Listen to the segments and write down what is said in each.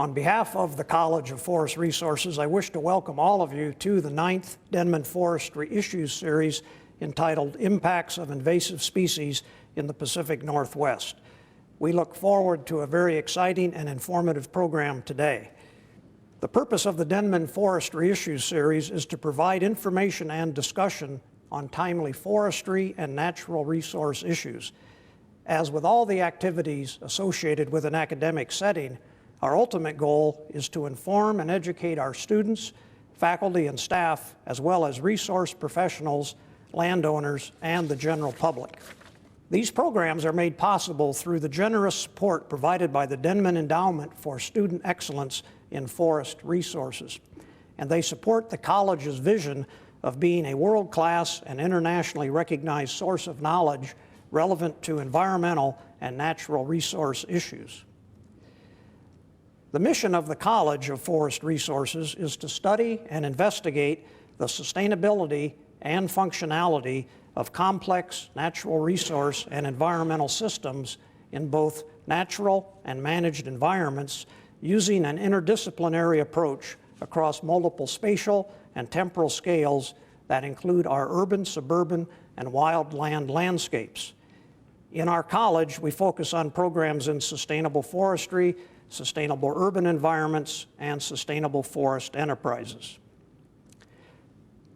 On behalf of the College of Forest Resources, I wish to welcome all of you to the 9th Denman Forestry Issues Series entitled Impacts of Invasive Species in the Pacific Northwest. We look forward to a very exciting and informative program today. The purpose of the Denman Forestry Issues Series is to provide information and discussion on timely forestry and natural resource issues. As with all the activities associated with an academic setting, our ultimate goal is to inform and educate our students, faculty, and staff, as well as resource professionals, landowners, and the general public. These programs are made possible through the generous support provided by the Denman Endowment for Student Excellence in Forest Resources, and they support the college's vision of being a world-class and internationally recognized source of knowledge relevant to environmental and natural resource issues. The mission of the College of Forest Resources is to study and investigate the sustainability and functionality of complex natural resource and environmental systems in both natural and managed environments using an interdisciplinary approach across multiple spatial and temporal scales that include our urban, suburban, and wildland landscapes. In our college, we focus on programs in sustainable forestry, sustainable urban environments, and sustainable forest enterprises.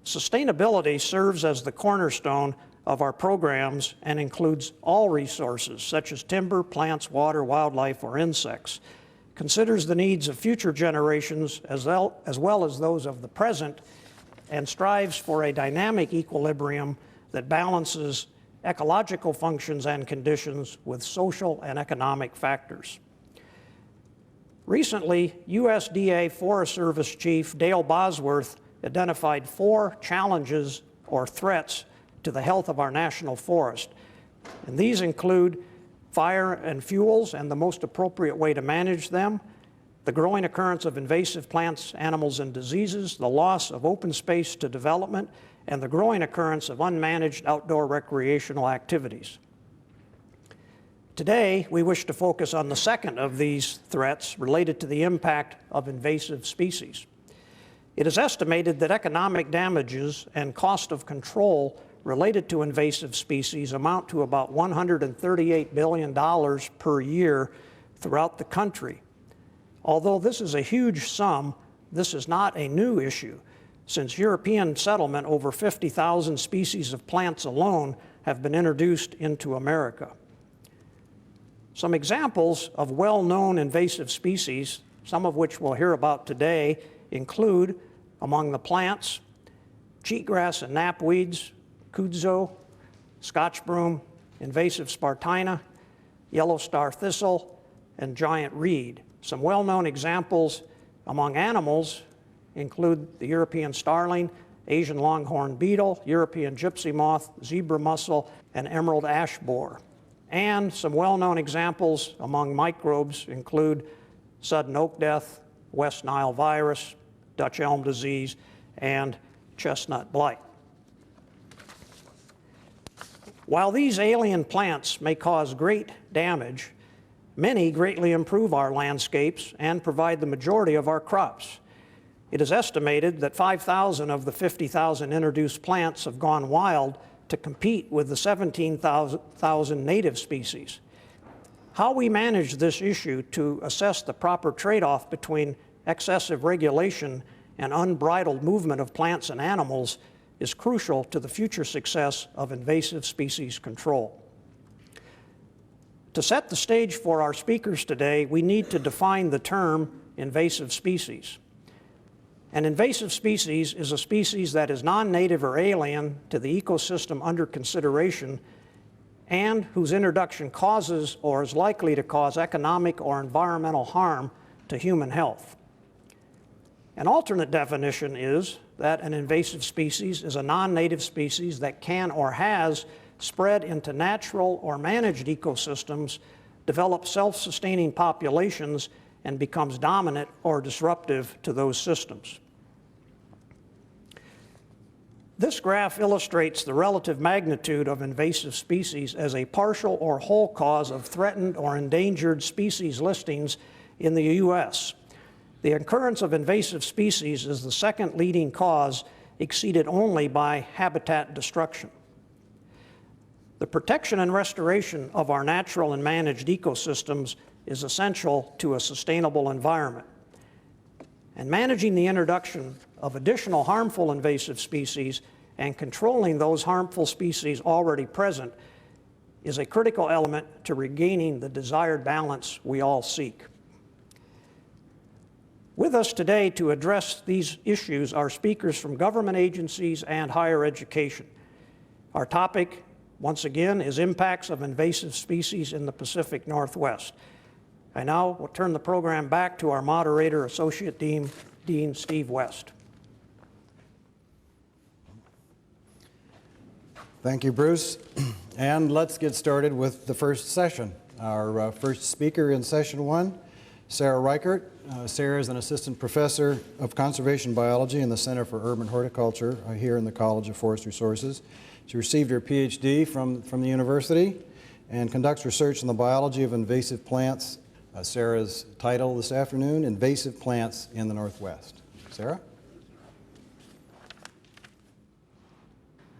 Sustainability serves as the cornerstone of our programs and includes all resources such as timber, plants, water, wildlife, or insects, considers the needs of future generations as well as those of the present, and strives for a dynamic equilibrium that balances ecological functions and conditions with social and economic factors. Recently, USDA Forest Service Chief Dale Bosworth identified 4 challenges or threats to the health of our national forest. And these include fire and fuels and the most appropriate way to manage them, the growing occurrence of invasive plants, animals, and diseases, the loss of open space to development, and the growing occurrence of unmanaged outdoor recreational activities. Today, we wish to focus on the second of these threats related to the impact of invasive species. It is estimated that economic damages and cost of control related to invasive species amount to about $138 billion per year throughout the country. Although this is a huge sum, this is not a new issue. Since European settlement, over 50,000 species of plants alone have been introduced into America. Some examples of well-known invasive species, some of which we'll hear about today, include, among the plants, cheatgrass and knapweeds, kudzu, Scotch broom, invasive spartina, yellow star thistle, and giant reed. Some well-known examples among animals include the European starling, Asian longhorn beetle, European gypsy moth, zebra mussel, and emerald ash borer. And some well-known examples among microbes include sudden oak death, West Nile virus, Dutch elm disease, and chestnut blight. While these alien plants may cause great damage, many greatly improve our landscapes and provide the majority of our crops. It is estimated that 5,000 of the 50,000 introduced plants have gone wild to compete with the 17,000 native species. How we manage this issue to assess the proper trade-off between excessive regulation and unbridled movement of plants and animals is crucial to the future success of invasive species control. To set the stage for our speakers today, we need to define the term invasive species. An invasive species is a species that is non-native or alien to the ecosystem under consideration and whose introduction causes or is likely to cause economic or environmental harm to human health. An alternate definition is that an invasive species is a non-native species that can or has spread into natural or managed ecosystems, develops self-sustaining populations, and becomes dominant or disruptive to those systems. This graph illustrates the relative magnitude of invasive species as a partial or whole cause of threatened or endangered species listings in the U.S. The occurrence of invasive species is the second leading cause, exceeded only by habitat destruction. The protection and restoration of our natural and managed ecosystems is essential to a sustainable environment. And managing the introduction of additional harmful invasive species and controlling those harmful species already present is a critical element to regaining the desired balance we all seek. With us today to address these issues are speakers from government agencies and higher education. Our topic, once again, is impacts of invasive species in the Pacific Northwest. I now will turn the program back to our moderator, Associate Dean Steve West. Thank you, Bruce. And let's get started with the first session. Our first speaker in session one, Sarah Reichert. Sarah is an assistant professor of conservation biology in the Center for Urban Horticulture here in the College of Forest Resources. She received her PhD from the university and conducts research in the biology of invasive plants. Sarah's title this afternoon, Invasive Plants in the Northwest. Sarah?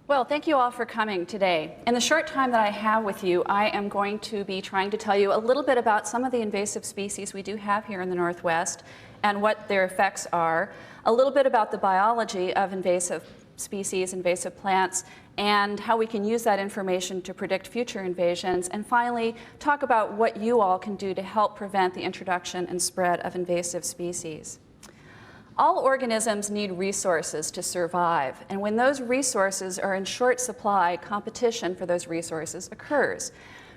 Well, thank you all for coming today. In the short time that I have with you, I am going to be trying to tell you a little bit about some of the invasive species we do have here in the Northwest and what their effects are, a little bit about the biology of invasive species, invasive plants, and how we can use that information to predict future invasions, and finally, talk about what you all can do to help prevent the introduction and spread of invasive species. All organisms need resources to survive, and when those resources are in short supply, competition for those resources occurs.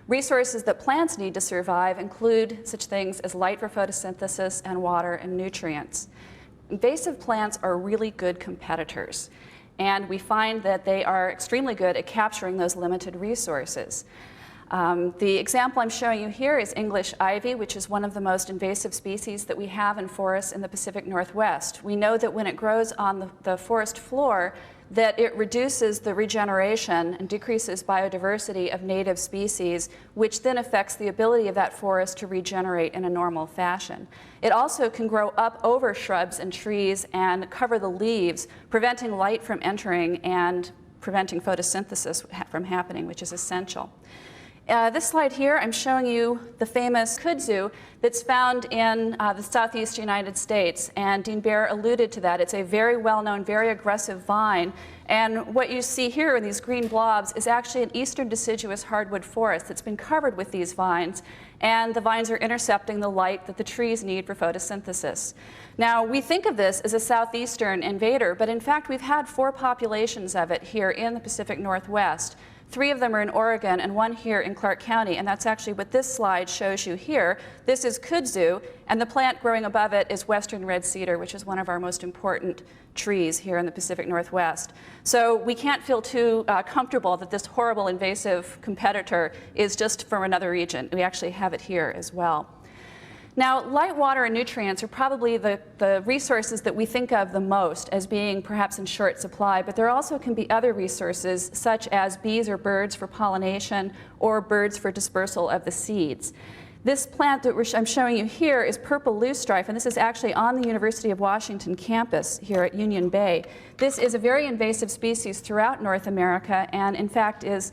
Resources that plants need to survive include such things as light for photosynthesis and water and nutrients. Invasive plants are really good competitors, and we find that they are extremely good at capturing those limited resources. The example I'm showing you here is English ivy, which is one of the most invasive species that we have in forests in the Pacific Northwest. We know that when it grows on the forest floor, that it reduces the regeneration and decreases biodiversity of native species, which then affects the ability of that forest to regenerate in a normal fashion. It also can grow up over shrubs and trees and cover the leaves, preventing light from entering and preventing photosynthesis from happening, which is essential. This slide here, I'm showing you the famous kudzu that's found in the southeast United States, and Dean Baer alluded to that. It's a very well-known, very aggressive vine, and what you see here in these green blobs is actually an eastern deciduous hardwood forest that's been covered with these vines, and the vines are intercepting the light that the trees need for photosynthesis. Now, we think of this as a southeastern invader, but in fact, we've had 4 populations of it here in the Pacific Northwest. 3 of them are in Oregon and 1 here in Clark County, and that's actually what this slide shows you here. This is kudzu, and the plant growing above it is western red cedar, which is one of our most important trees here in the Pacific Northwest. So we can't feel too comfortable that this horrible invasive competitor is just from another region. We actually have it here as well. Now, light, water, and nutrients are probably the resources that we think of the most as being perhaps in short supply, but there also can be other resources such as bees or birds for pollination or birds for dispersal of the seeds. This plant that I'm showing you here is purple loosestrife, and this is actually on the University of Washington campus here at Union Bay. This is a very invasive species throughout North America, and in fact is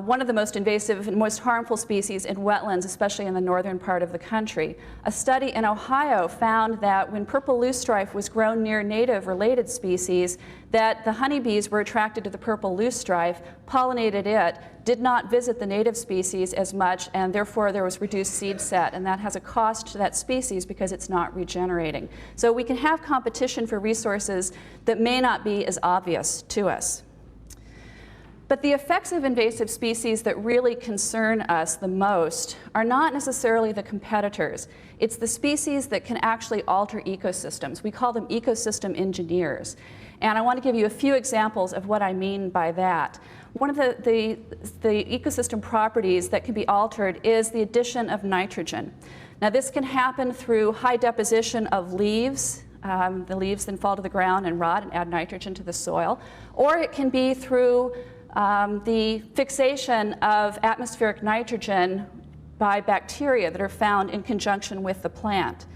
one of the most invasive and most harmful species in wetlands, especially in the northern part of the country. A study in Ohio found that when purple loosestrife was grown near native related species, that the honeybees were attracted to the purple loosestrife, pollinated it, did not visit the native species as much, and therefore there was reduced seed set, and that has a cost to that species because it's not regenerating. So we can have competition for resources that may not be as obvious to us. But the effects of invasive species that really concern us the most are not necessarily the competitors. It's the species that can actually alter ecosystems. We call them ecosystem engineers. And I want to give you a few examples of what I mean by that. One of the ecosystem properties that can be altered is the addition of nitrogen. Now, this can happen through high deposition of leaves. The leaves then fall to the ground and rot and add nitrogen to the soil. Or it can be through the fixation of atmospheric nitrogen by bacteria that are found in conjunction with the plant.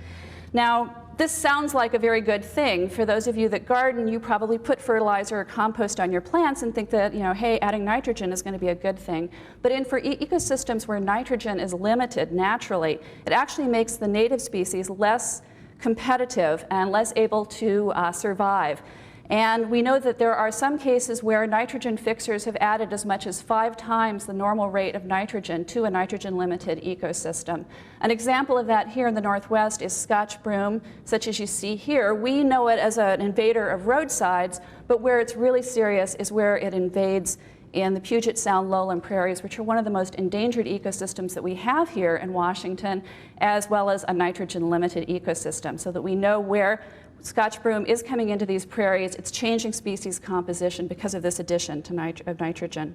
Now, this sounds like a very good thing. For those of you that garden, you probably put fertilizer or compost on your plants and think that, hey, adding nitrogen is going to be a good thing. But for ecosystems where nitrogen is limited naturally, it actually makes the native species less competitive and less able to survive. And we know that there are some cases where nitrogen fixers have added as much as 5 times the normal rate of nitrogen to a nitrogen-limited ecosystem. An example of that here in the Northwest is Scotch broom, such as you see here. We know it as an invader of roadsides, but where it's really serious is where it invades in the Puget Sound lowland prairies, which are one of the most endangered ecosystems that we have here in Washington, as well as a nitrogen-limited ecosystem, so that we know where Scotch broom is coming into these prairies. It's changing species composition because of this addition of nitrogen.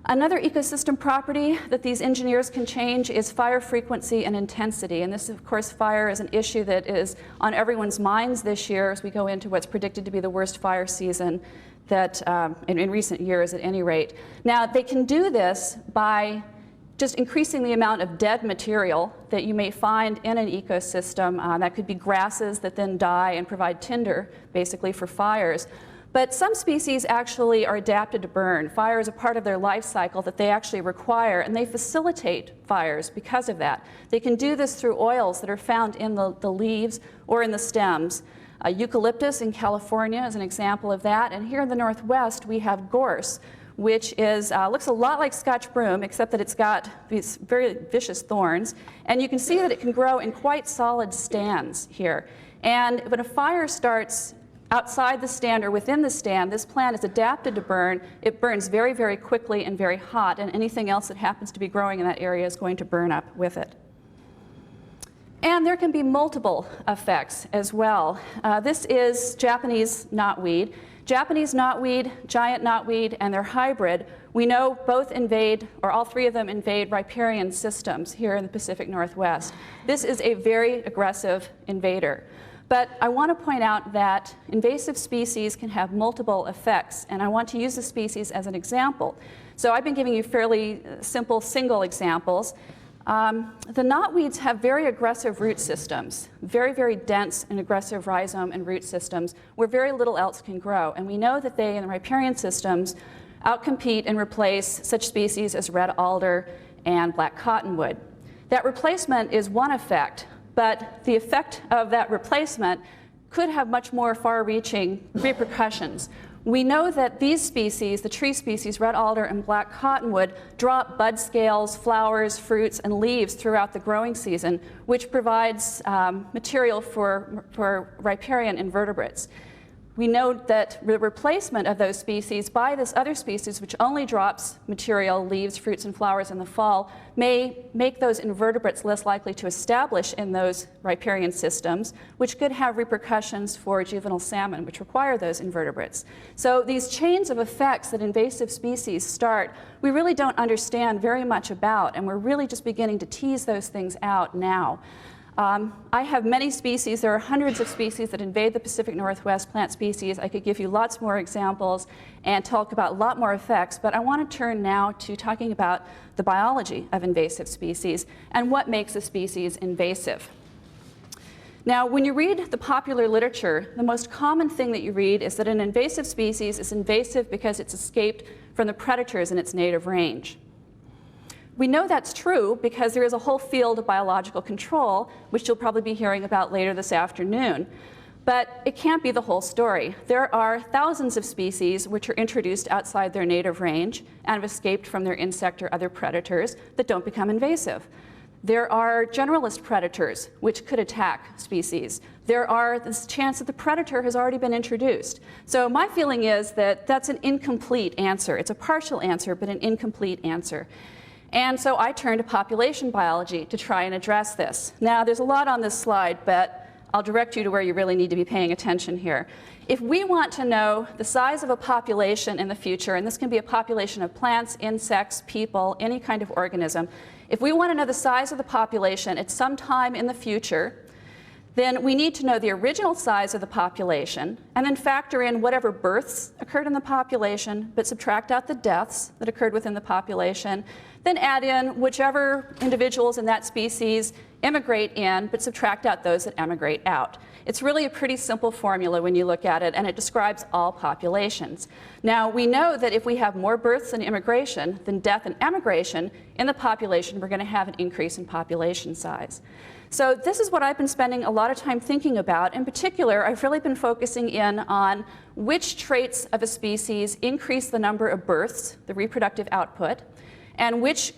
Another ecosystem property that these engineers can change is fire frequency and intensity. And this, of course, fire is an issue that is on everyone's minds this year as we go into what's predicted to be the worst fire season that in recent years at any rate. Now, they can do this by just increasing the amount of dead material that you may find in an ecosystem. That could be grasses that then die and provide tinder, basically, for fires. But some species actually are adapted to burn. Fire is a part of their life cycle that they actually require, and they facilitate fires because of that. They can do this through oils that are found in the leaves or in the stems. Eucalyptus in California is an example of that, and here in the Northwest we have gorse, which is, looks a lot like Scotch broom, except that it's got these very vicious thorns. And you can see that it can grow in quite solid stands here. And when a fire starts outside the stand or within the stand, this plant is adapted to burn. It burns very, very quickly and very hot, and anything else that happens to be growing in that area is going to burn up with it. And there can be multiple effects as well. This is Japanese knotweed. Japanese knotweed, giant knotweed, and their hybrid, we know both invade, or all 3 of them invade riparian systems here in the Pacific Northwest. This is a very aggressive invader. But I want to point out that invasive species can have multiple effects, and I want to use the species as an example. So I've been giving you fairly simple single examples. The knotweeds have very aggressive root systems, very, very dense and aggressive rhizome and root systems where very little else can grow. And we know that they, in the riparian systems, outcompete and replace such species as red alder and black cottonwood. That replacement is one effect, but the effect of that replacement could have much more far-reaching repercussions. We know that these species, the tree species, red alder and black cottonwood, drop bud scales, flowers, fruits, and leaves throughout the growing season, which provides material for riparian invertebrates. We know that the replacement of those species by this other species, which only drops material, leaves, fruits, and flowers in the fall, may make those invertebrates less likely to establish in those riparian systems, which could have repercussions for juvenile salmon, which require those invertebrates. So these chains of effects that invasive species start, we really don't understand very much about, and we're really just beginning to tease those things out now. I have many species. There are hundreds of species that invade the Pacific Northwest, plant species. I could give you lots more examples and talk about a lot more effects, but I want to turn now to talking about the biology of invasive species and what makes a species invasive. Now, when you read the popular literature, the most common thing that you read is that an invasive species is invasive because it's escaped from the predators in its native range. We know that's true because there is a whole field of biological control, which you'll probably be hearing about later this afternoon. But it can't be the whole story. There are thousands of species which are introduced outside their native range and have escaped from their insect or other predators that don't become invasive. There are generalist predators which could attack species. There are this chance that the predator has already been introduced. So my feeling is that that's an incomplete answer. It's a partial answer, but an incomplete answer. And so I turned to population biology to try and address this. Now, there's a lot on this slide, but I'll direct you to where you really need to be paying attention here. If we want to know the size of a population in the future, and this can be a population of plants, insects, people, any kind of organism, if we want to know the size of the population at some time in the future, then we need to know the original size of the population and then factor in whatever births occurred in the population, but subtract out the deaths that occurred within the population, then add in whichever individuals in that species emigrate in, but subtract out those that emigrate out. It's really a pretty simple formula when you look at it, and it describes all populations. Now, we know that if we have more births and immigration than death and emigration in the population, we're going to have an increase in population size. So this is what I've been spending a lot of time thinking about. In particular, I've really been focusing in on which traits of a species increase the number of births, the reproductive output, and which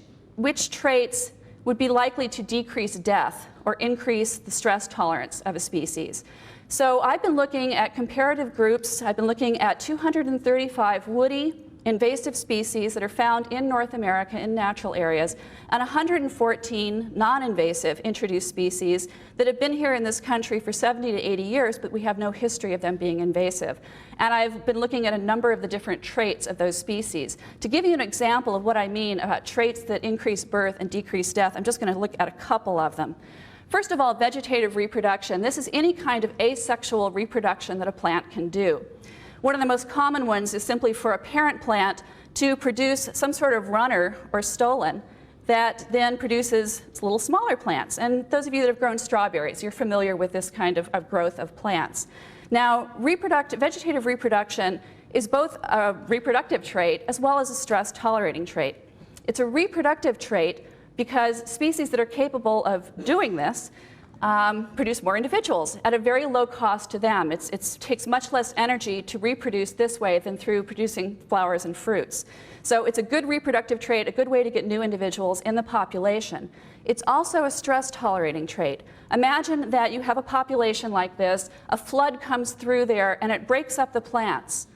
traits would be likely to decrease death or increase the stress tolerance of a species. So I've been looking at comparative groups. I've been looking at 235 woody invasive species that are found in North America in natural areas, and 114 non-invasive introduced species that have been here in this country for 70 to 80 years, but we have no history of them being invasive. And I've been looking at a number of the different traits of those species. To give you an example of what I mean about traits that increase birth and decrease death, I'm just going to look at a couple of them. First of all, vegetative reproduction. This is any kind of asexual reproduction that a plant can do. One of the most common ones is simply for a parent plant to produce some sort of runner or stolon that then produces little smaller plants. And those of you that have grown strawberries, you're familiar with this kind of growth of plants. Now, vegetative reproduction is both a reproductive trait as well as a stress-tolerating trait. It's a reproductive trait because species that are capable of doing this produce more individuals at a very low cost to them. It takes much less energy to reproduce this way than through producing flowers and fruits. So it's a good reproductive trait, a good way to get new individuals in the population. It's also a stress-tolerating trait. Imagine that you have a population like this, a flood comes through there, and it breaks up the plants.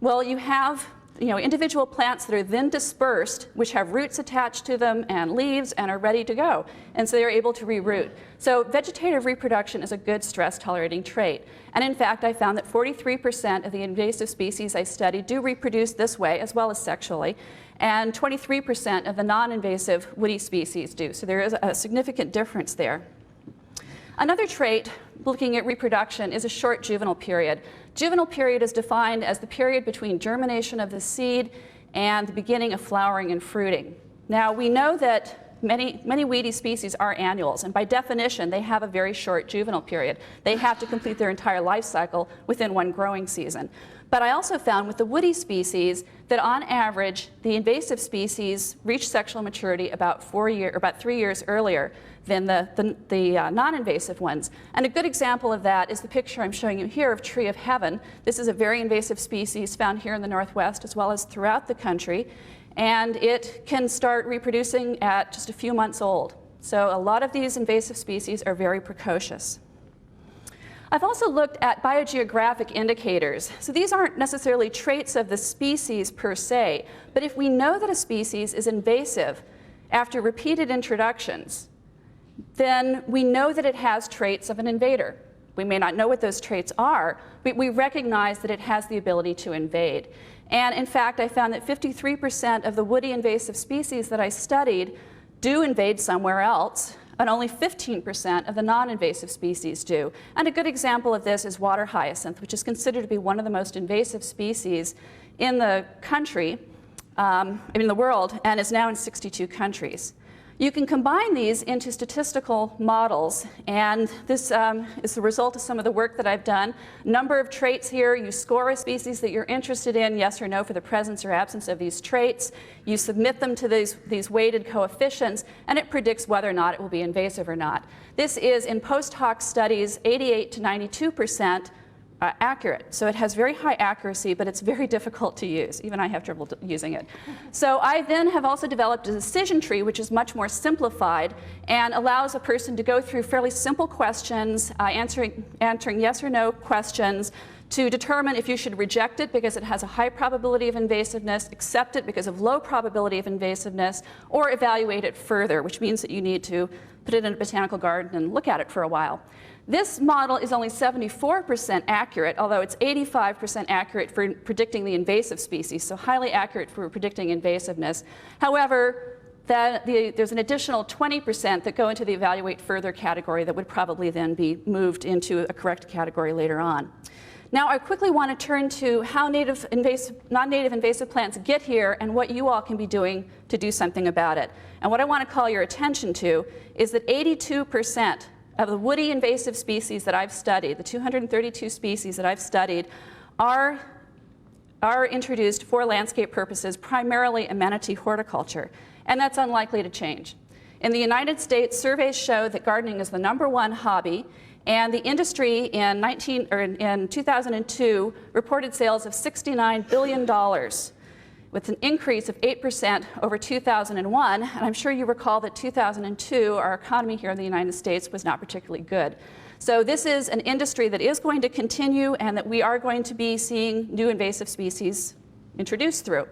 Well, you have individual plants that are then dispersed, which have roots attached to them and leaves and are ready to go. And so they're able to reroot. So vegetative reproduction is a good stress-tolerating trait. And in fact, I found that 43% of the invasive species I studied do reproduce this way, as well as sexually. And 23% of the non-invasive woody species do. So there is a significant difference there. Another trait, looking at reproduction, is a short juvenile period. Juvenile period is defined as the period between germination of the seed and the beginning of flowering and fruiting. Now, we know that many weedy species are annuals, and by definition, they have a very short juvenile period. They have to complete their entire life cycle within one growing season. But I also found with the woody species that on average, the invasive species reach sexual maturity about 3 years earlier than the non-invasive ones. And a good example of that is the picture I'm showing you here of tree of heaven. This is a very invasive species found here in the Northwest as well as throughout the country. And it can start reproducing at just a few months old. So a lot of these invasive species are very precocious. I've also looked at biogeographic indicators. So these aren't necessarily traits of the species per se, but if we know that a species is invasive after repeated introductions, then we know that it has traits of an invader. We may not know what those traits are, but we recognize that it has the ability to invade. And in fact, I found that 53% of the woody invasive species that I studied do invade somewhere else, and only 15% of the non-invasive species do. And a good example of this is water hyacinth, which is considered to be one of the most invasive species in the country, in the world, and is now in 62 countries. You can combine these into statistical models, and this is the result of some of the work that I've done. Number of traits here, you score a species that you're interested in, yes or no, for the presence or absence of these traits. You submit them to these weighted coefficients, and it predicts whether or not it will be invasive or not. This is, in post hoc studies, 88 to 92% accurate. So it has very high accuracy, but it's very difficult to use. Even I have trouble using it. So I then have also developed a decision tree, which is much more simplified and allows a person to go through fairly simple questions, answering yes or no questions, to determine if you should reject it because it has a high probability of invasiveness, accept it because of low probability of invasiveness, or evaluate it further, which means that you need to put it in a botanical garden and look at it for a while. This model is only 74% accurate, although it's 85% accurate for predicting the invasive species, so highly accurate for predicting invasiveness. However, there's an additional 20% that go into the evaluate further category that would probably then be moved into a correct category later on. Now I quickly want to turn to how non-native invasive plants get here and what you all can be doing to do something about it. And what I want to call your attention to is that 82% of the woody invasive species that I've studied, the 232 species that I've studied, are introduced for landscape purposes, primarily amenity horticulture, and that's unlikely to change. In the United States, surveys show that gardening is the #1 hobby, and the industry in 2002 reported sales of $69 billion, with an increase of 8% over 2001. And I'm sure you recall that 2002, our economy here in the United States was not particularly good. So this is an industry that is going to continue and that we are going to be seeing new invasive species introduced through.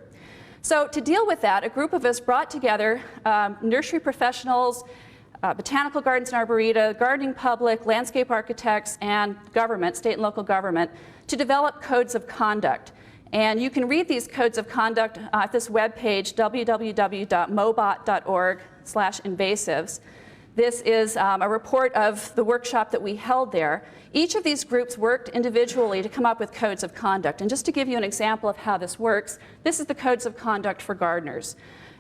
So to deal with that, a group of us brought together nursery professionals, botanical gardens and arboreta, gardening public, landscape architects, and government, state and local government, to develop codes of conduct. And you can read these codes of conduct at this webpage, www.mobot.org/invasives. This is a report of the workshop that we held there. Each of these groups worked individually to come up with codes of conduct. And just to give you an example of how this works, this is the codes of conduct for gardeners.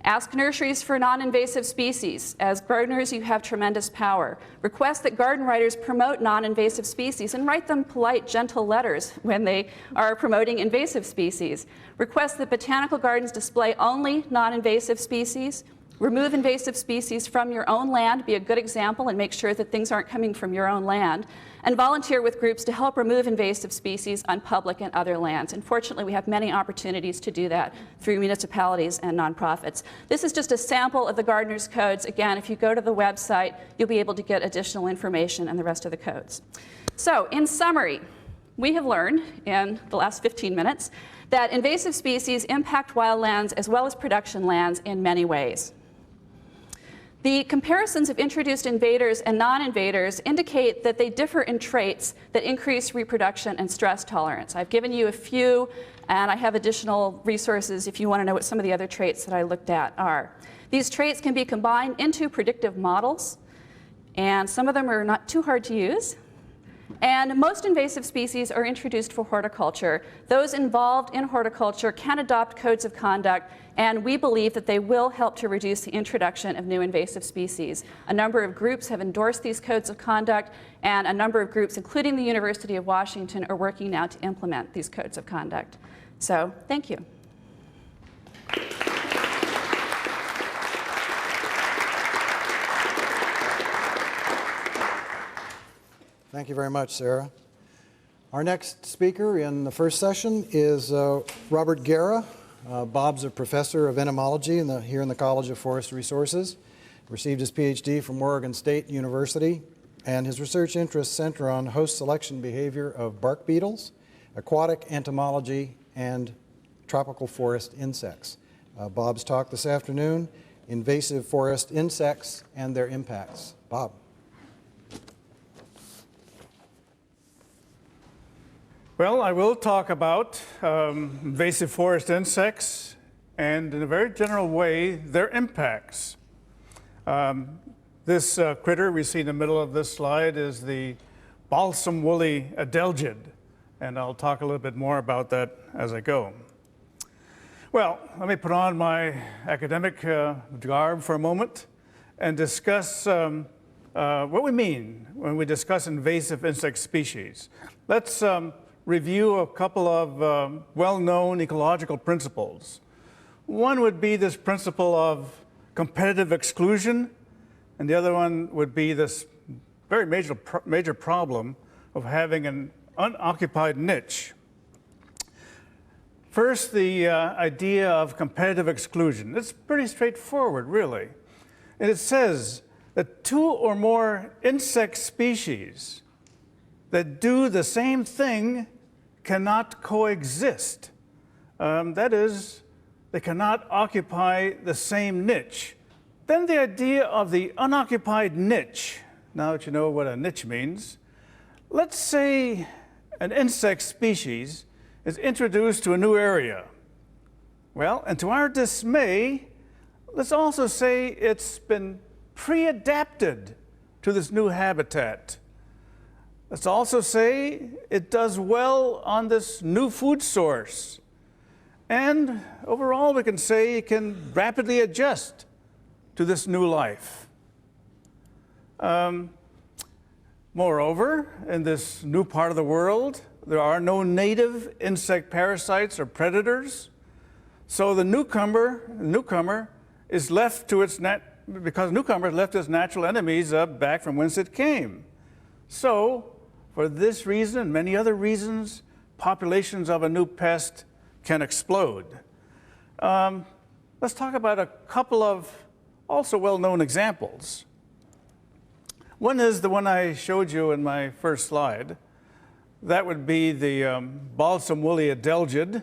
Ask nurseries for non-invasive species. As gardeners, you have tremendous power. Request that garden writers promote non-invasive species and write them polite, gentle letters when they are promoting invasive species. Request that botanical gardens display only non-invasive species. Remove invasive species from your own land, be a good example, and make sure that things aren't coming from your own land. And volunteer with groups to help remove invasive species on public and other lands. And fortunately, we have many opportunities to do that through municipalities and nonprofits. This is just a sample of the gardener's codes. Again, if you go to the website, you'll be able to get additional information and the rest of the codes. So, in summary, we have learned in the last 15 minutes that invasive species impact wildlands as well as production lands in many ways. The comparisons of introduced invaders and non-invaders indicate that they differ in traits that increase reproduction and stress tolerance. I've given you a few, and I have additional resources if you want to know what some of the other traits that I looked at are. These traits can be combined into predictive models, and some of them are not too hard to use. And most invasive species are introduced for horticulture. Those involved in horticulture can adopt codes of conduct, and we believe that they will help to reduce the introduction of new invasive species. A number of groups have endorsed these codes of conduct, and a number of groups, including the University of Washington, are working now to implement these codes of conduct. So, thank you. Thank you very much, Sarah. Our next speaker in the first session is Robert Guerra. Bob's a professor of entomology here in the College of Forest Resources. Received his PhD from Oregon State University, and his research interests center on host selection behavior of bark beetles, aquatic entomology, and tropical forest insects. Bob's talk this afternoon, invasive forest insects and their impacts. Bob. Well, I will talk about invasive forest insects and, in a very general way, their impacts. This critter we see in the middle of this slide is the balsam woolly adelgid, and I'll talk a little bit more about that as I go. Well, let me put on my academic garb for a moment and discuss what we mean when we discuss invasive insect species. Let's review a couple of well-known ecological principles. One would be this principle of competitive exclusion, and the other one would be this very major problem of having an unoccupied niche. First, the idea of competitive exclusion. It's pretty straightforward, really. And it says that two or more insect species that do the same thing cannot coexist. That is, they cannot occupy the same niche. Then the idea of the unoccupied niche. Now that you know what a niche means, let's say an insect species is introduced to a new area. Well, and to our dismay, let's also say it's been pre-adapted to this new habitat. Let's also say it does well on this new food source. And overall, we can say it can rapidly adjust to this new life. Moreover, in this new part of the world, there are no native insect parasites or predators. So the newcomer is left to its because newcomer left its natural enemies back from whence it came. So, for this reason and many other reasons, populations of a new pest can explode. Let's talk about a couple of also well-known examples. One is the one I showed you in my first slide. That would be the balsam woolly adelgid.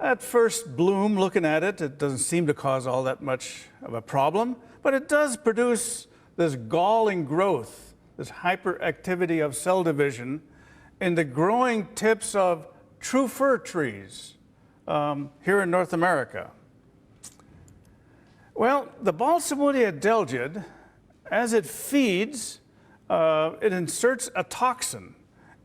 At first bloom, looking at it, it doesn't seem to cause all that much of a problem, but it does produce this galling growth, this hyperactivity of cell division in the growing tips of true fir trees here in North America. Well, the balsam woolly adelgid, as it feeds, it inserts a toxin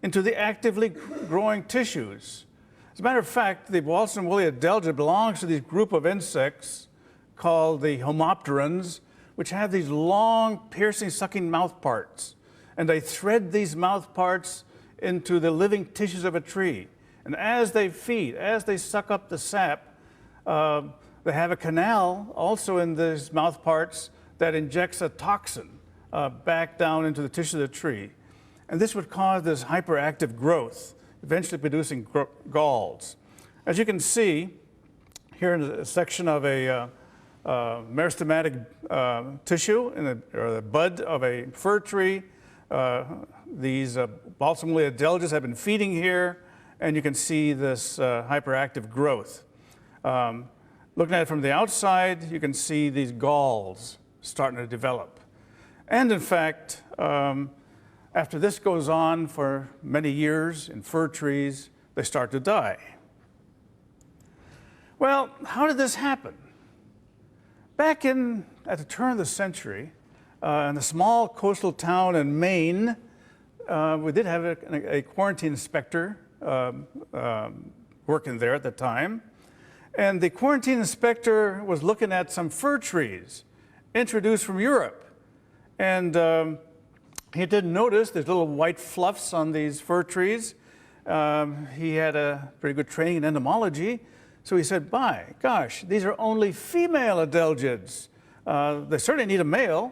into the actively growing tissues. As a matter of fact, the balsam woolly adelgid belongs to this group of insects called the homopterans, which have these long, piercing, sucking mouth parts. And they thread these mouth parts into the living tissues of a tree. And as they feed, as they suck up the sap, they have a canal also in these mouth parts that injects a toxin back down into the tissue of the tree. And this would cause this hyperactive growth, eventually producing galls. As you can see, here in a section of a meristematic tissue, or the bud of a fir tree, these balsam woolly adelgids have been feeding here, and you can see this hyperactive growth. Looking at it from the outside, you can see these galls starting to develop. And in fact, after this goes on for many years in fir trees, they start to die. Well, how did this happen? Back at the turn of the century, in a small coastal town in Maine, we did have a quarantine inspector working there at the time. And the quarantine inspector was looking at some fir trees introduced from Europe. And he didn't notice there's little white fluffs on these fir trees. He had a pretty good training in entomology. So he said, by gosh, these are only female adelgids. They certainly need a male,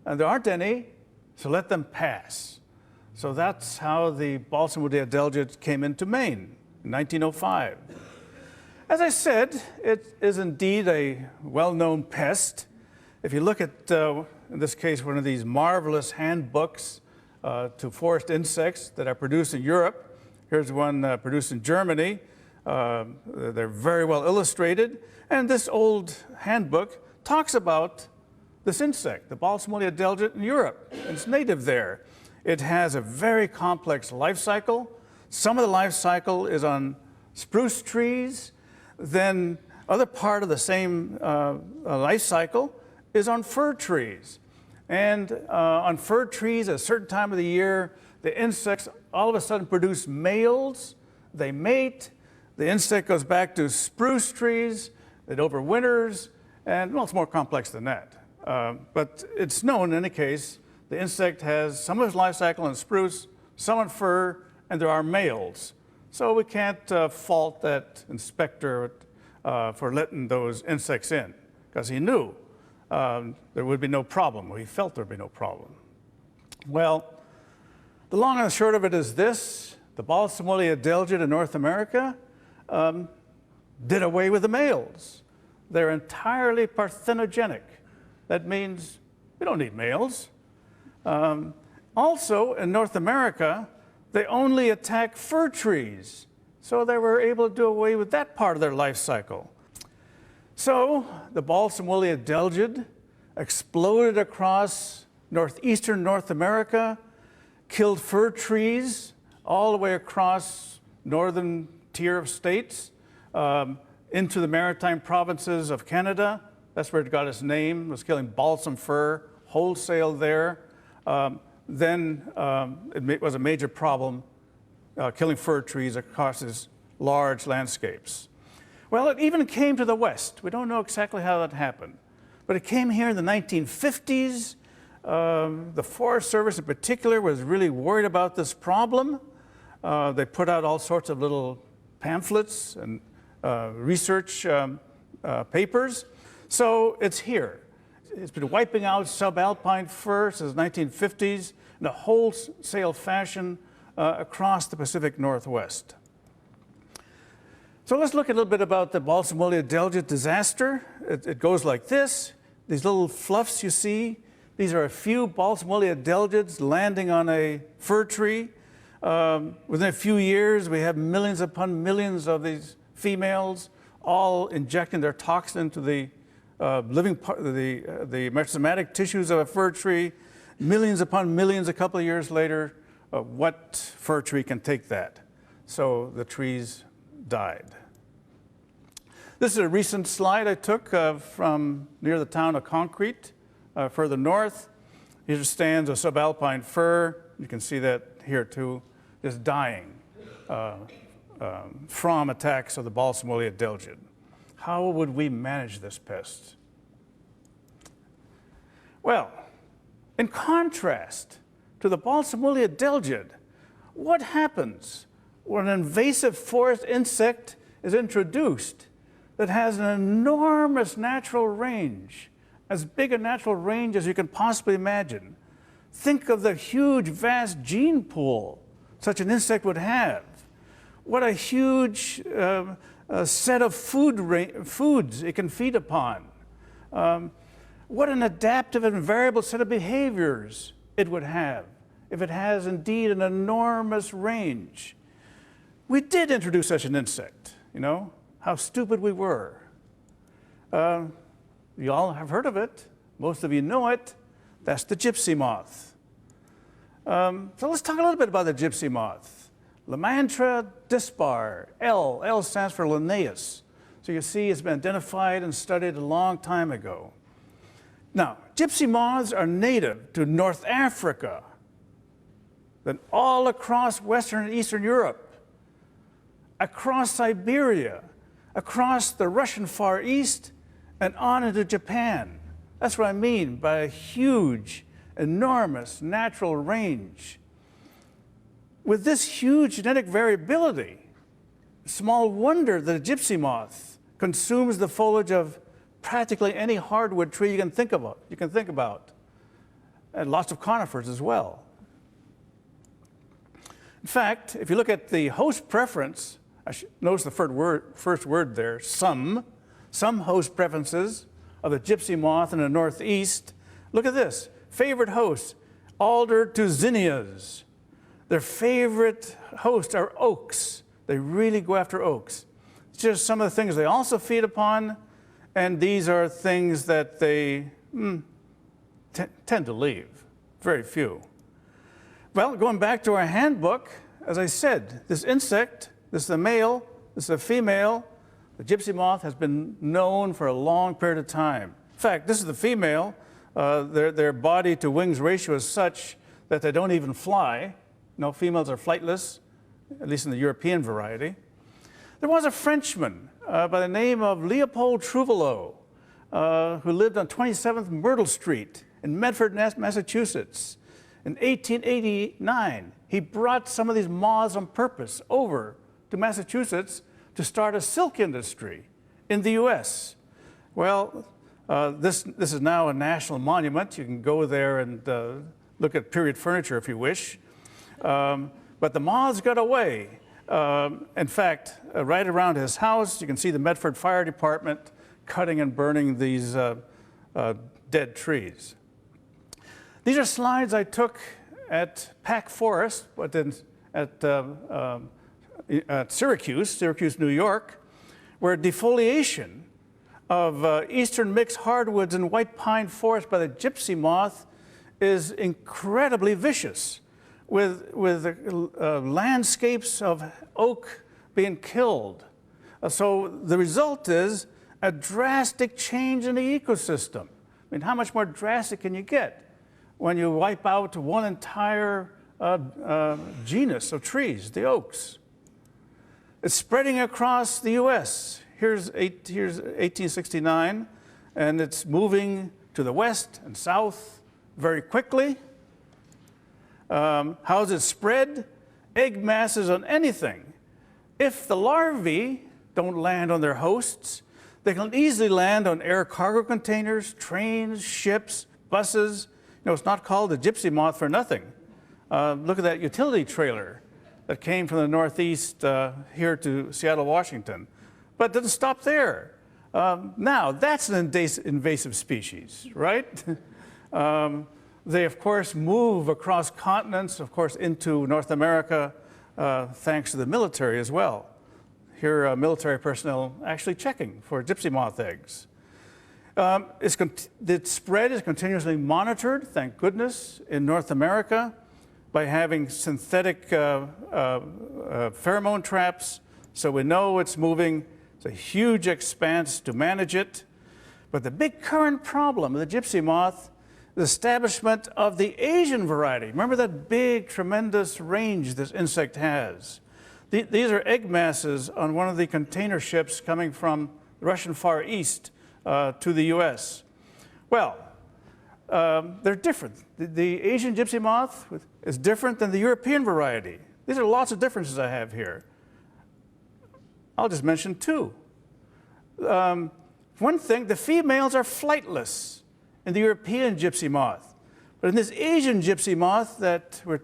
and there aren't any, so let them pass. So that's how the balsam woolly adelgid came into Maine in 1905. As I said, it is indeed a well-known pest. If you look at, in this case, one of these marvelous handbooks to forest insects that are produced in Europe. Here's one produced in Germany. They're very well illustrated. And this old handbook talks about this insect, the balsam woolly adelgid in Europe. It's native there. It has a very complex life cycle. Some of the life cycle is on spruce trees. Then other part of the same life cycle is on fir trees. And on fir trees, at a certain time of the year, the insects all of a sudden produce males. They mate. The insect goes back to spruce trees. It overwinters. And, well, it's more complex than that. But it's known, in any case, the insect has some of its life cycle in spruce, some in fir, and there are males. So we can't fault that inspector for letting those insects in, because he knew there would be no problem, or he felt there would be no problem. Well, the long and the short of it is this: the balsam woolly adelgid in North America did away with the males. They're entirely parthenogenic. That means we don't need males. Also, in North America, they only attack fir trees. So they were able to do away with that part of their life cycle. So the balsam woolly adelgid exploded across northeastern North America, killed fir trees all the way across northern tier of states, into the maritime provinces of Canada. That's where it got its name. It was killing balsam fir wholesale there. then was a major problem, killing fir trees across these large landscapes. Well, it even came to the West. We don't know exactly how that happened, but it came here in the 1950s. The Forest Service in particular was really worried about this problem. They put out all sorts of little pamphlets and research papers. So it's here. It's been wiping out subalpine fir since the 1950s in a wholesale fashion across the Pacific Northwest. So let's look a little bit about the balsam woolly adelgid disaster. It goes like this. These little fluffs you see, these are a few balsam woolly adelgids landing on a fir tree. Within a few years, we have millions upon millions of these females all injecting their toxin into the living part, the meristematic tissues of a fir tree. Millions upon millions a couple of years later, what fir tree can take that? So the trees died. This is a recent slide I took from near the town of Concrete, further north. Here stands a subalpine fir. You can see that here too, just dying from attacks of the balsam woolly adelgid. How would we manage this pest? Well, in contrast to the balsam woolly adelgid, what happens when an invasive forest insect is introduced that has an enormous natural range, as big a natural range as you can possibly imagine? Think of the huge, vast gene pool such an insect would have. What a huge set of foods it can feed upon. What an adaptive and variable set of behaviors it would have if it has indeed an enormous range. We did introduce such an insect, you know, how stupid we were. You all have heard of it. Most of you know it. That's the gypsy moth. So let's talk a little bit about the gypsy moth. Lamantra dispar, L stands for Linnaeus. So you see it's been identified and studied a long time ago. Now, gypsy moths are native to North Africa, then all across Western and Eastern Europe, across Siberia, across the Russian Far East, and on into Japan. That's what I mean by a huge, enormous natural range. With this huge genetic variability, small wonder that a gypsy moth consumes the foliage of practically any hardwood tree you can think about, and lots of conifers as well. In fact, if you look at the host preference, notice the first word there, some host preferences of the gypsy moth in the Northeast. Look at this, favorite hosts, alder to zinnias. Their favorite hosts are oaks. They really go after oaks. It's just some of the things they also feed upon, and these are things that they tend to leave, very few. Well, going back to our handbook, as I said, this insect, this is a male, this is a female. The gypsy moth has been known for a long period of time. In fact, this is the female. Their body to wings ratio is such that they don't even fly. No, females are flightless, at least in the European variety. There was a Frenchman by the name of Leopold Trouvelot who lived on 27th Myrtle Street in Medford, Massachusetts. In 1889, he brought some of these moths on purpose over to Massachusetts to start a silk industry in the US. Well, this is now a national monument. You can go there and look at period furniture if you wish. But the moths got away. In fact, right around his house, you can see the Medford Fire Department cutting and burning these dead trees. These are slides I took at Pack Forest, but then at Syracuse, New York, where defoliation of eastern mixed hardwoods and white pine forest by the gypsy moth is incredibly vicious, with landscapes of oak being killed. So the result is a drastic change in the ecosystem. I mean, how much more drastic can you get? when you wipe out one entire genus of trees, the oaks. It's spreading across the US. Here's 1869, and it's moving to the west and south very quickly. How does it spread? Egg masses on anything. If the larvae don't land on their hosts, they can easily land on air cargo containers, trains, ships, buses. You know, it's not called the gypsy moth for nothing. Look at that utility trailer that came from the Northeast here to Seattle, Washington. But it doesn't stop there. Now, that's an invasive species, right? They, of course, move across continents, of course, into North America, thanks to the military as well. Here are military personnel actually checking for gypsy moth eggs. The spread is continuously monitored, thank goodness, in North America by having synthetic pheromone traps, so we know it's moving. It's a huge expanse to manage it. But the big current problem with the gypsy moth, the establishment of the Asian variety. Remember that big, tremendous range this insect has? These are egg masses on one of the container ships coming from the Russian Far East to the US. Well, they're different. The Asian gypsy moth is different than the European variety. These are lots of differences I have here. I'll just mention two. One thing, the females are flightless in the European gypsy moth. But in this Asian gypsy moth that we're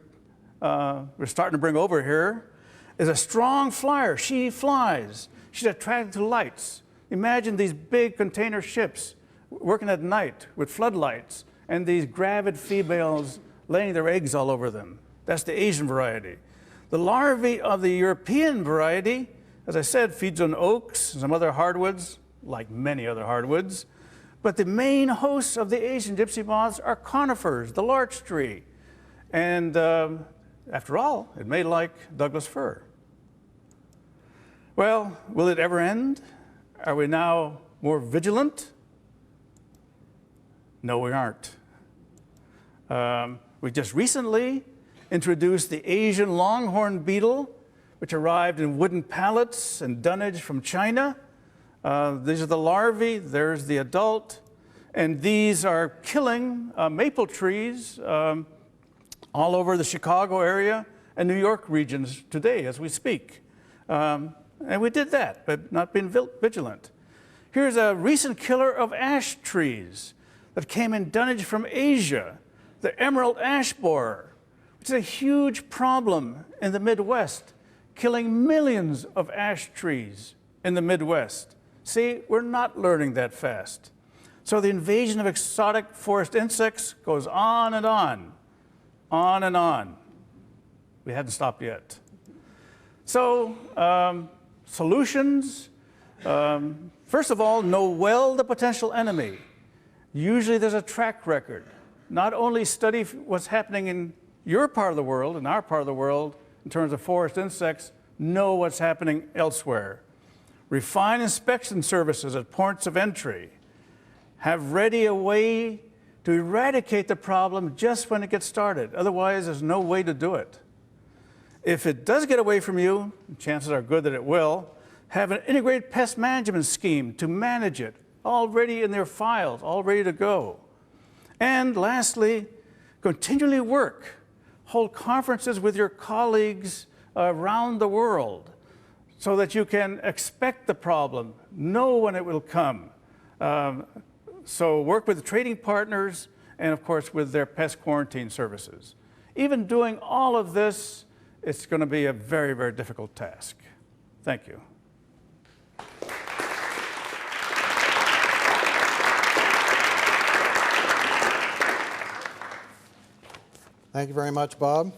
starting to bring over here, is a strong flyer. She flies. She's attracted to lights. Imagine these big container ships working at night with floodlights and these gravid females laying their eggs all over them. That's the Asian variety. The larvae of the European variety, as I said, feeds on oaks and some other hardwoods, like many other hardwoods. But the main hosts of the Asian gypsy moths are conifers, the larch tree. And after all, it may like Douglas fir. Well, will it ever end? Are we now more vigilant? No, we aren't. We just recently introduced the Asian longhorn beetle, which arrived in wooden pallets and dunnage from China. These are the larvae, there's the adult, and these are killing maple trees all over the Chicago area and New York regions today as we speak. And we did that, but not being vigilant. Here's a recent killer of ash trees that came in dunnage from Asia, the emerald ash borer, which is a huge problem in the Midwest, killing millions of ash trees in the Midwest. See, we're not learning that fast. So the invasion of exotic forest insects goes on and on, on and on. We hadn't stopped yet. So, solutions, first of all, know well the potential enemy. Usually there's a track record. Not only study what's happening in your part of the world, in our part of the world, in terms of forest insects, know what's happening elsewhere. Refine inspection services at ports of entry. Have ready a way to eradicate the problem just when it gets started. Otherwise, there's no way to do it. If it does get away from you, chances are good that it will, have an integrated pest management scheme to manage it, already in their files, all ready to go. And lastly, continually work. Hold conferences with your colleagues around the world so that you can expect the problem, know when it will come. So work with the trading partners and, of course, with their pest quarantine services. Even doing all of this, it's going to be a very, very difficult task. Thank you. Thank you very much, Bob.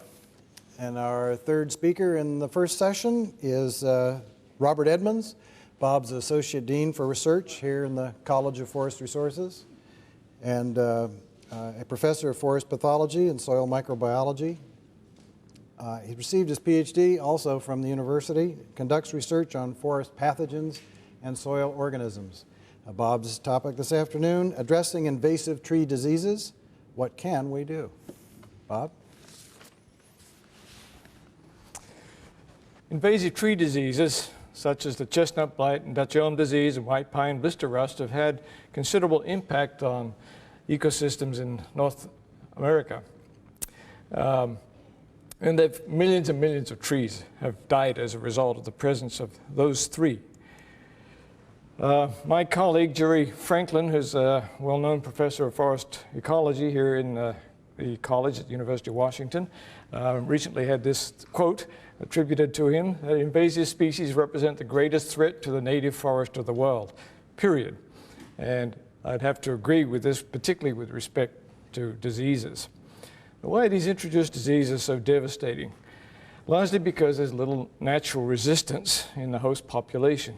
And our third speaker in the first session is Robert Edmonds. Bob's Associate Dean for Research here in the College of Forest Resources and a professor of forest pathology and soil microbiology. He received his PhD also from the university, conducts research on forest pathogens and soil organisms. Bob's topic this afternoon, addressing invasive tree diseases, what can we do? Bob? Invasive tree diseases, such as the chestnut blight and Dutch elm disease and white pine blister rust, have had considerable impact on ecosystems in North America. And millions and millions of trees have died as a result of the presence of those three. My colleague, Jerry Franklin, who's a well-known professor of forest ecology here in the college at the University of Washington, recently had this quote attributed to him, that invasive species represent the greatest threat to the native forest of the world, period. And I'd have to agree with this, particularly with respect to diseases. Why are these introduced diseases so devastating? Largely because there's little natural resistance in the host population.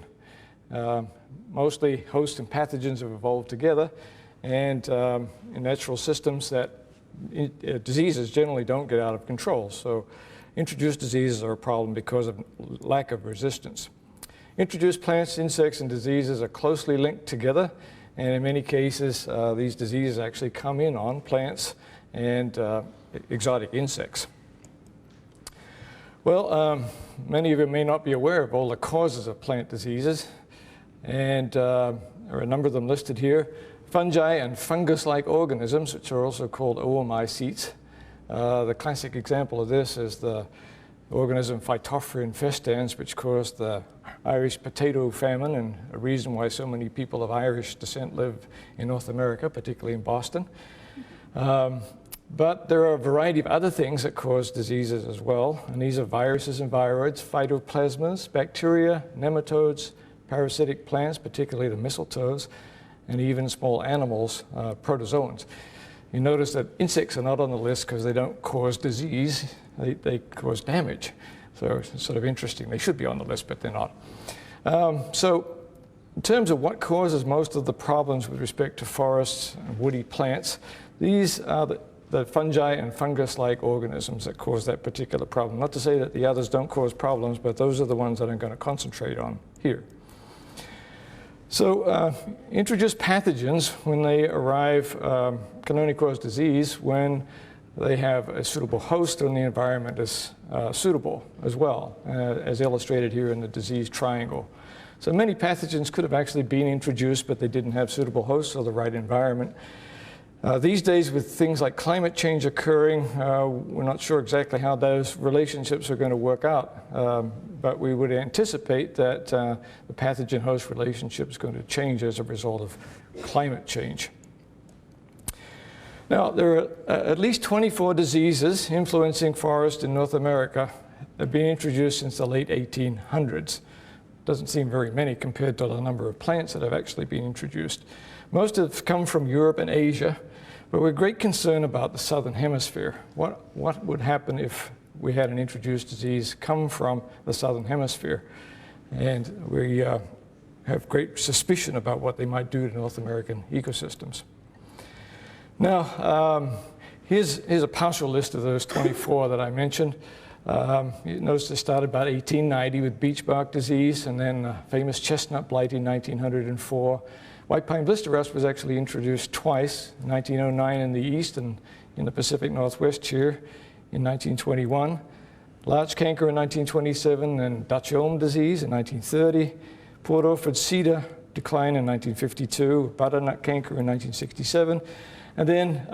Mostly hosts and pathogens have evolved together, and in natural systems that diseases generally don't get out of control. So introduced diseases are a problem because of lack of resistance. Introduced plants, insects, and diseases are closely linked together, and in many cases these diseases actually come in on plants and exotic insects. Well, many of you may not be aware of all the causes of plant diseases, and there are a number of them listed here. Fungi and fungus-like organisms, which are also called oomycetes. The classic example of this is the organism Phytophthora infestans, which caused the Irish potato famine, and a reason why so many people of Irish descent live in North America, particularly in Boston. But there are a variety of other things that cause diseases as well, and these are viruses and viroids, phytoplasmas, bacteria, nematodes, parasitic plants, particularly the mistletoes, and even small animals, protozoans. You notice that insects are not on the list because they don't cause disease, they cause damage. So it's sort of interesting. They should be on the list, but they're not. So in terms of what causes most of the problems with respect to forests and woody plants, these are the fungi and fungus-like organisms that cause that particular problem. Not to say that the others don't cause problems, but those are the ones that I'm going to concentrate on here. So introduced pathogens, when they arrive, can only cause disease when they have a suitable host and the environment is suitable as well, as illustrated here in the disease triangle. So many pathogens could have actually been introduced, but they didn't have suitable hosts or the right environment. These days, with things like climate change occurring, we're not sure exactly how those relationships are going to work out, but we would anticipate that the pathogen-host relationship is going to change as a result of climate change. Now, there are at least 24 diseases influencing forests in North America that have been introduced since the late 1800s. Doesn't seem very many compared to the number of plants that have actually been introduced. Most have come from Europe and Asia, but we're great concern about the southern hemisphere. What would happen if we had an introduced disease come from the southern hemisphere? And we have great suspicion about what they might do to North American ecosystems. Now, here's a partial list of those 24 that I mentioned. You notice they started about 1890 with beech bark disease, and then famous chestnut blight in 1904. White pine blister rust was actually introduced twice, in 1909 in the east and in the Pacific Northwest here in 1921. Larch canker in 1927, and Dutch elm disease in 1930. Port Orford cedar decline in 1952, butternut canker in 1967. And then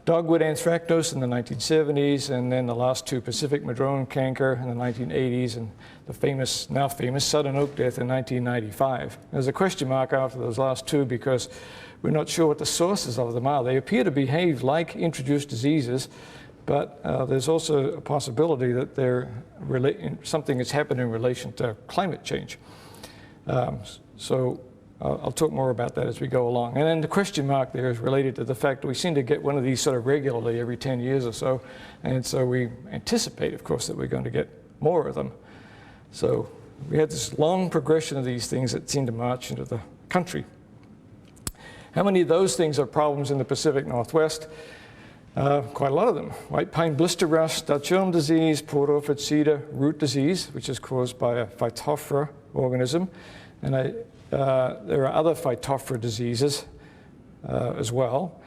dogwood anthracnose in the 1970s, and then the last two, Pacific madrone canker in the 1980s, and the now famous southern oak death in 1995. There's a question mark after those last two because we're not sure what the sources of them are. They appear to behave like introduced diseases, but there's also a possibility that something has happened in relation to climate change. So I'll talk more about that as we go along. And then the question mark there is related to the fact that we seem to get one of these sort of regularly every 10 years or so. And so we anticipate, of course, that we're going to get more of them. So we had this long progression of these things that seem to march into the country. How many of those things are problems in the Pacific Northwest? Quite a lot of them. White pine blister rust, Dutch elm disease, Port Orford cedar root disease, which is caused by a Phytophthora organism. And there are other Phytophthora diseases as well.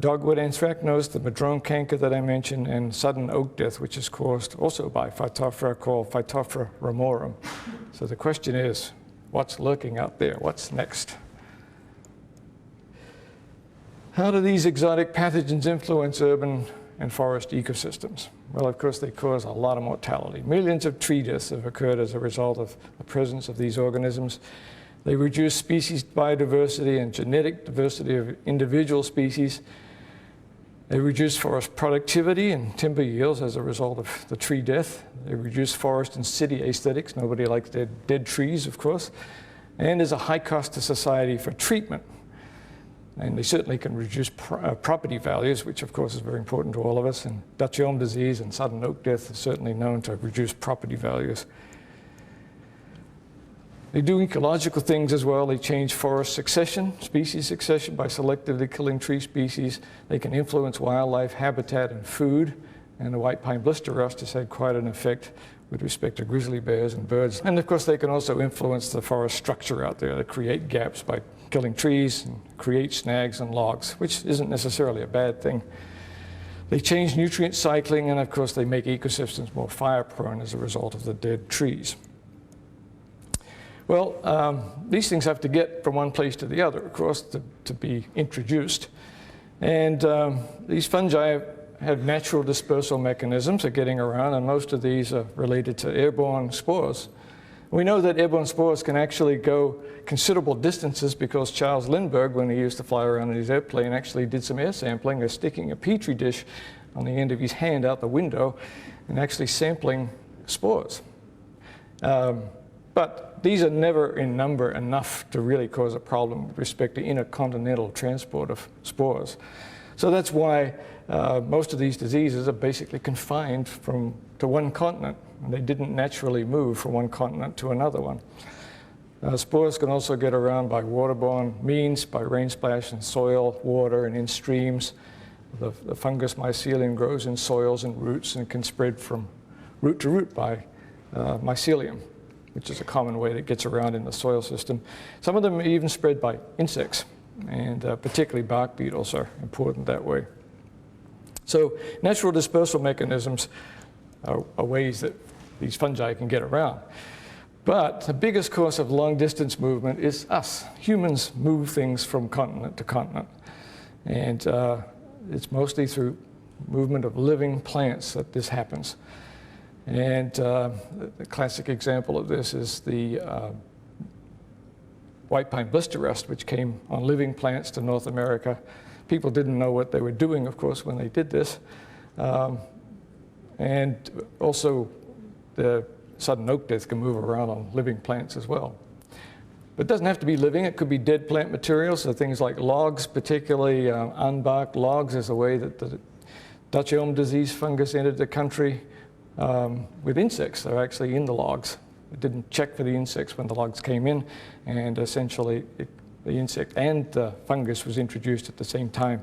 dogwood anthracnose, the madrone canker that I mentioned, and sudden oak death, which is caused also by Phytophthora called Phytophthora ramorum. So the question is, what's lurking out there? What's next? How do these exotic pathogens influence urban and forest ecosystems? Well, of course, they cause a lot of mortality. Millions of tree deaths have occurred as a result of the presence of these organisms. They reduce species biodiversity and genetic diversity of individual species. They reduce forest productivity and timber yields as a result of the tree death. They reduce forest and city aesthetics. Nobody likes dead trees, of course. And there's a high cost to society for treatment. And they certainly can reduce property values, which of course is very important to all of us. And Dutch elm disease and sudden oak death is certainly known to reduce property values. They do ecological things as well. They change forest succession, species succession by selectively killing tree species. They can influence wildlife habitat and food. And the white pine blister rust has had quite an effect with respect to grizzly bears and birds. And of course, they can also influence the forest structure out there. They create gaps by killing trees and create snags and logs, which isn't necessarily a bad thing. They change nutrient cycling, and of course, they make ecosystems more fire prone as a result of the dead trees. Well, these things have to get from one place to the other, of course, to be introduced. And these fungi have natural dispersal mechanisms for getting around, and most of these are related to airborne spores. We know that airborne spores can actually go considerable distances because Charles Lindbergh, when he used to fly around in his airplane, actually did some air sampling of sticking a petri dish on the end of his hand out the window and actually sampling spores. But these are never in number enough to really cause a problem with respect to intercontinental transport of spores. So that's why most of these diseases are basically confined to one continent. And they didn't naturally move from one continent to another one. Spores can also get around by waterborne means, by rain splash in soil, water, and in streams. The fungus mycelium grows in soils and roots and can spread from root to root by mycelium, which is a common way that it gets around in the soil system. Some of them are even spread by insects, and particularly bark beetles are important that way. So natural dispersal mechanisms are ways that these fungi can get around. But the biggest cause of long-distance movement is us. Humans move things from continent to continent. And it's mostly through movement of living plants that this happens. And the classic example of this is the white pine blister rust, which came on living plants to North America. People didn't know what they were doing, of course, when they did this. And also, the sudden oak death can move around on living plants as well. But it doesn't have to be living. It could be dead plant materials, so things like logs, particularly unbarked logs, is a way that the Dutch elm disease fungus entered the country with insects. They're actually in the logs. It didn't check for the insects when the logs came in, and essentially the insect and the fungus was introduced at the same time.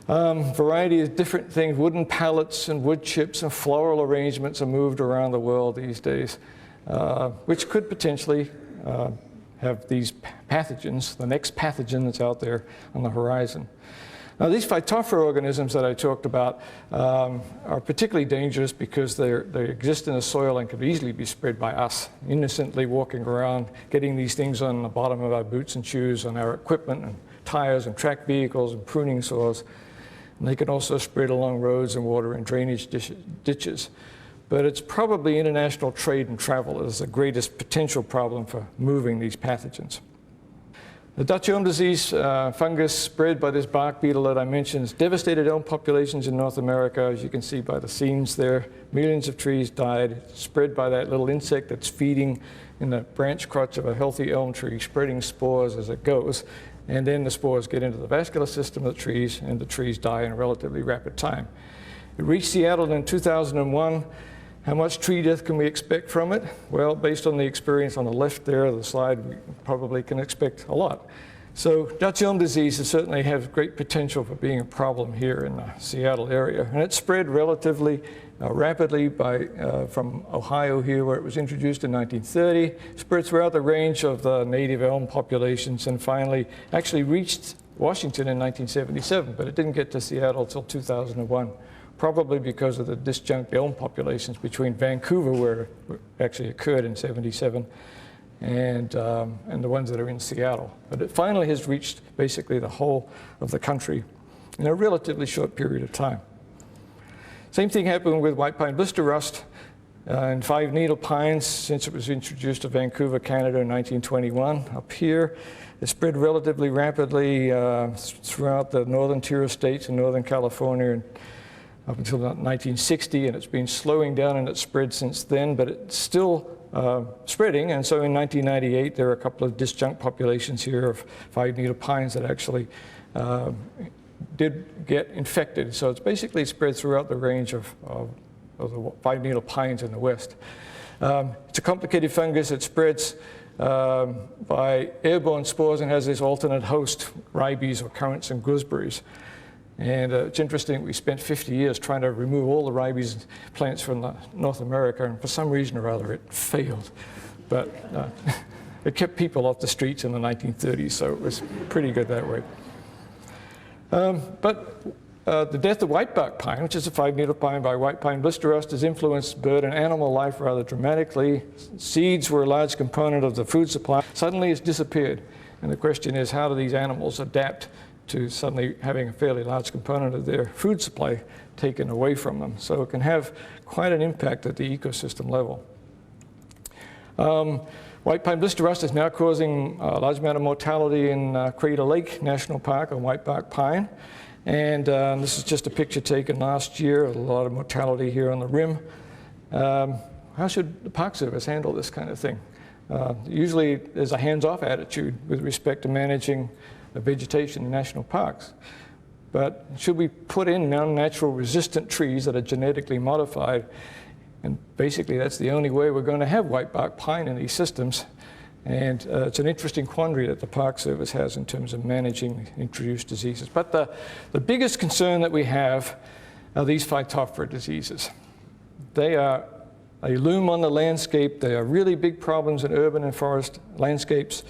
Variety of different things, wooden pallets and wood chips and floral arrangements are moved around the world these days, which could potentially have these pathogens, the next pathogen that's out there on the horizon. Now, these Phytophthora organisms that I talked about are particularly dangerous because they exist in the soil and can easily be spread by us, innocently walking around, getting these things on the bottom of our boots and shoes, on our equipment and tires and track vehicles and pruning saws. And they can also spread along roads and water and drainage ditches. But it's probably international trade and travel that is the greatest potential problem for moving these pathogens. The Dutch elm disease fungus spread by this bark beetle that I mentioned has devastated elm populations in North America. As you can see by the scenes there, millions of trees died. It's spread by that little insect that's feeding in the branch crotch of a healthy elm tree, spreading spores as it goes. And then the spores get into the vascular system of the trees, and the trees die in a relatively rapid time. It reached Seattle in 2001. How much tree death can we expect from it? Well, based on the experience on the left there of the slide, we probably can expect a lot. So Dutch elm disease certainly has great potential for being a problem here in the Seattle area. And it spread relatively rapidly from Ohio here, where it was introduced in 1930, spread throughout the range of the native elm populations, and finally actually reached Washington in 1977, but it didn't get to Seattle until 2001, probably because of the disjunct elm populations between Vancouver, where it actually occurred in 77, and the ones that are in Seattle. But it finally has reached basically the whole of the country in a relatively short period of time. Same thing happened with white pine blister rust and five needle pines since it was introduced to Vancouver, Canada in 1921. Up here, it spread relatively rapidly throughout the northern tier of states in Northern California up until 1960, and it's been slowing down in its spread since then, but it's still spreading. And so in 1998, there were a couple of disjunct populations here of five needle pines that actually did get infected. So it's basically spread throughout the range of the five needle pines in the west. It's a complicated fungus. It spreads by airborne spores and has this alternate host, ribes or currants and gooseberries. And it's interesting, we spent 50 years trying to remove all the ribes plants from North America, and for some reason or other it failed. But it kept people off the streets in the 1930s, so it was pretty good that way. The death of whitebark pine, which is a five-needle pine by white pine blister rust, has influenced bird and animal life rather dramatically. Seeds were a large component of the food supply. Suddenly it's disappeared. And the question is, how do these animals adapt to suddenly having a fairly large component of their food supply taken away from them? So it can have quite an impact at the ecosystem level. White pine blister rust is now causing a large amount of mortality in Crater Lake National Park on whitebark pine. And this is just a picture taken last year, a lot of mortality here on the rim. How should the Park Service handle this kind of thing? Usually there's a hands-off attitude with respect to managing the vegetation in national parks. But should we put in non-natural resistant trees that are genetically modified? And basically that's the only way we're going to have whitebark pine in these systems. And it's an interesting quandary that the Park Service has in terms of managing introduced diseases. But the biggest concern that we have are these Phytophthora diseases. They loom on the landscape. They are really big problems in urban and forest landscapes.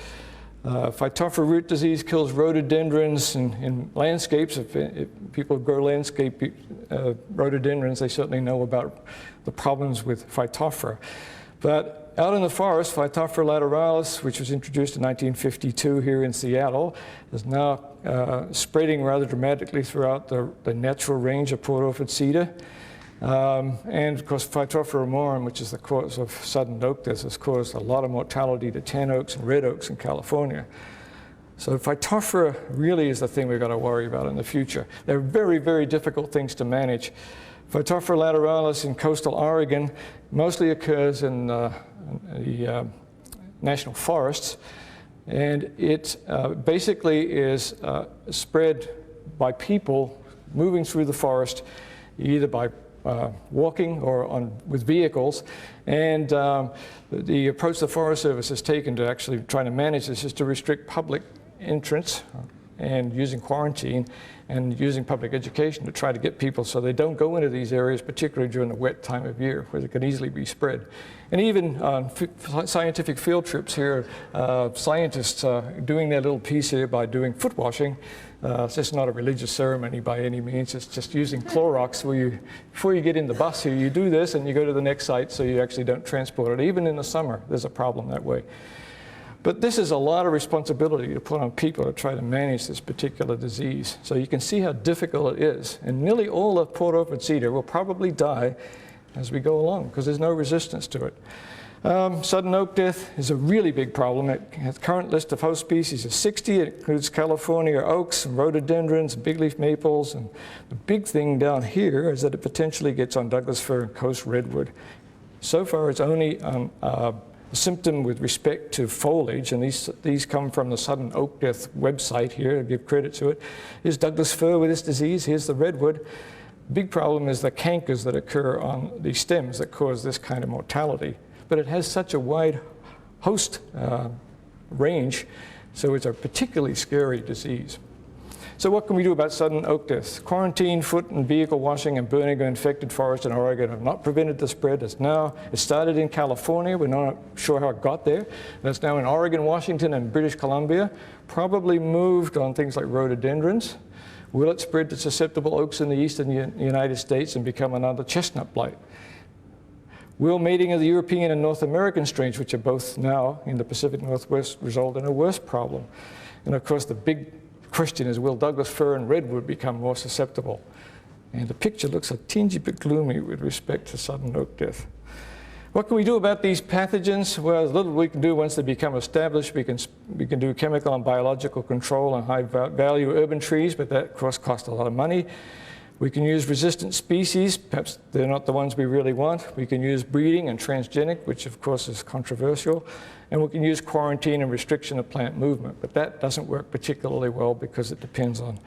Phytophthora root disease kills rhododendrons in landscapes. If people grow landscape rhododendrons, they certainly know about the problems with Phytophthora. But out in the forest, Phytophthora lateralis, which was introduced in 1952 here in Seattle, is now spreading rather dramatically throughout the natural range of Port Orford cedar. And of course, Phytophthora amorum, which is the cause of sudden oak death, has caused a lot of mortality to tan oaks and red oaks in California. So Phytophthora really is the thing we've got to worry about in the future. They're very, very difficult things to manage. Phytophthora lateralis in coastal Oregon mostly occurs in the national forests, and it basically is spread by people moving through the forest, either by walking or with vehicles. And the approach the Forest Service has taken to actually try to manage this is to restrict public entrance and using quarantine and using public education to try to get people so they don't go into these areas, particularly during the wet time of year where they can easily be spread. And even on scientific field trips here, scientists are doing their little piece here by doing foot washing. It's just not a religious ceremony by any means. It's just using Clorox where before you get in the bus here, you do this and you go to the next site so you actually don't transport it. Even in the summer, there's a problem that way. But this is a lot of responsibility to put on people to try to manage this particular disease. So you can see how difficult it is. And nearly all of Port Orford cedar will probably die as we go along because there's no resistance to it. Sudden oak death is a really big problem. The current list of host species is 60. It includes California oaks and rhododendrons and big leaf maples. And the big thing down here is that it potentially gets on Douglas fir and coast redwood. So far it's only a symptom with respect to foliage, and these come from the Sudden Oak Death website here, I give credit to it. Here's Douglas fir with this disease, here's the redwood. Big problem is the cankers that occur on the stems that cause this kind of mortality. But it has such a wide host range, so it's a particularly scary disease. So what can we do about sudden oak death? Quarantine, foot and vehicle washing, and burning of infected forest in Oregon have not prevented the spread. It started in California. We're not sure how it got there. That's now in Oregon, Washington, and British Columbia. Probably moved on things like rhododendrons. Will it spread to susceptible oaks in the eastern United States and become another chestnut blight? Will mating of the European and North American strains, which are both now in the Pacific Northwest, result in a worse problem? And of course, the big question is, will Douglas fir and redwood become more susceptible? And the picture looks a tingy bit gloomy with respect to sudden oak death. What can we do about these pathogens? Well, there's little we can do once they become established. We can do chemical and biological control on high-value urban trees, but that, of course, costs a lot of money. We can use resistant species. Perhaps they're not the ones we really want. We can use breeding and transgenic, which, of course, is controversial. And we can use quarantine and restriction of plant movement, but that doesn't work particularly well because it depends on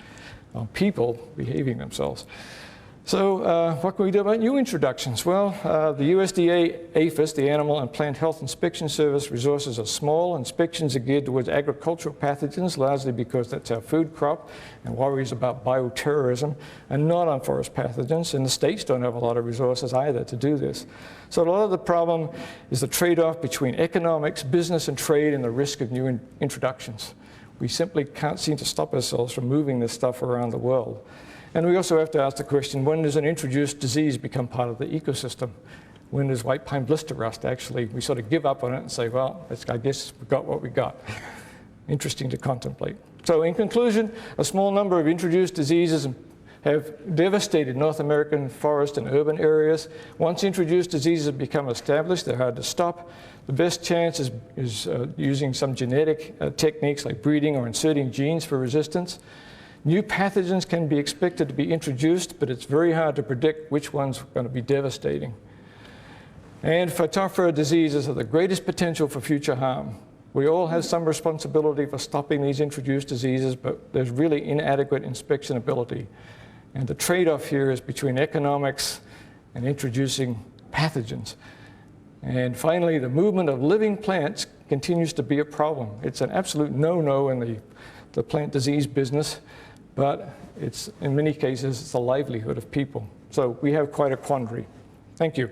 people behaving themselves. So what can we do about new introductions? Well, the USDA APHIS, the Animal and Plant Health Inspection Service, resources are small. Inspections are geared towards agricultural pathogens, largely because that's our food crop, and worries about bioterrorism, and not on forest pathogens. And the states don't have a lot of resources either to do this. So a lot of the problem is the trade-off between economics, business, and trade, and the risk of new introductions. We simply can't seem to stop ourselves from moving this stuff around the world. And we also have to ask the question, when does an introduced disease become part of the ecosystem? When does white pine blister rust actually, we sort of give up on it and say, well, I guess we got what we got. Interesting to contemplate. So in conclusion, a small number of introduced diseases have devastated North American forest and urban areas. Once introduced diseases have become established, they're hard to stop. The best chance is using some genetic techniques like breeding or inserting genes for resistance. New pathogens can be expected to be introduced, but it's very hard to predict which ones are going to be devastating. And phytophthora diseases have the greatest potential for future harm. We all have some responsibility for stopping these introduced diseases, but there's really inadequate inspection ability. And the trade-off here is between economics and introducing pathogens. And finally, the movement of living plants continues to be a problem. It's an absolute no-no in the plant disease business, but in many cases, it's the livelihood of people. So we have quite a quandary. Thank you.